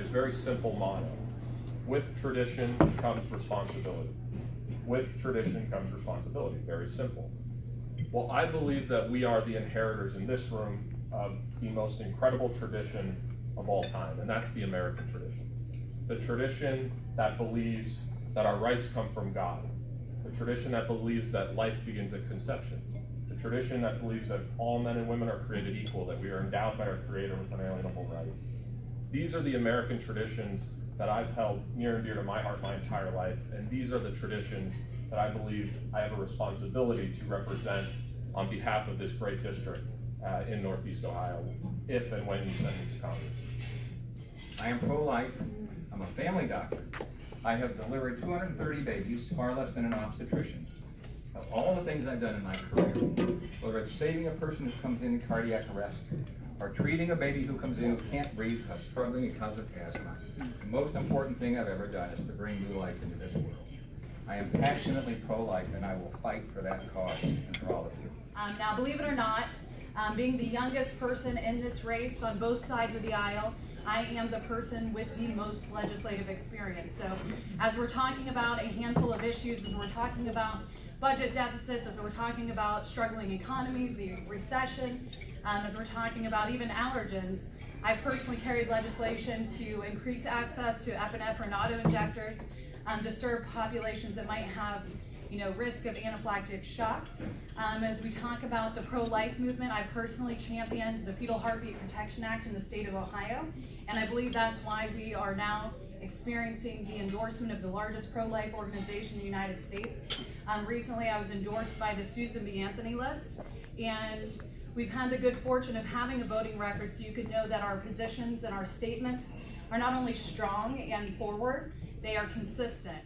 very simple motto. With tradition comes responsibility. With tradition comes responsibility. Very simple. Well, I believe that we are the inheritors in this room of the most incredible tradition of all time, and that's the American tradition. The tradition that believes that our rights come from God. The tradition that believes that life begins at conception. The tradition that believes that all men and women are created equal, that we are endowed by our Creator with unalienable rights. These are the American traditions that I've held near and dear to my heart my entire life, and these are the traditions that I believe I have a responsibility to represent on behalf of this great district in Northeast Ohio, if and when you send me to Congress. I am pro-life. I'm a family doctor. I have delivered 230 babies, far less than an obstetrician. Of all the things I've done in my career, whether it's saving a person who comes in cardiac arrest, or treating a baby who comes in who can't breathe because struggling because of asthma, the most important thing I've ever done is to bring new life into this world. I am passionately pro-life, and I will fight for that cause and for all of you. Now, believe it or not, being the youngest person in this race on both sides of the aisle, I am the person with the most legislative experience. So as we're talking about a handful of issues, as we're talking about budget deficits, as we're talking about struggling economies, the recession, as we're talking about even allergens, I've personally carried legislation to increase access to epinephrine auto-injectors to serve populations that might have risk of anaphylactic shock. As we talk about the pro-life movement, I personally championed the Fetal Heartbeat Protection Act in the state of Ohio, and I believe that's why we are now experiencing the endorsement of the largest pro-life organization in the United States. Recently, I was endorsed by the Susan B. Anthony list, and we've had the good fortune of having a voting record so you could know that our positions and our statements are not only strong and forward, they are consistent.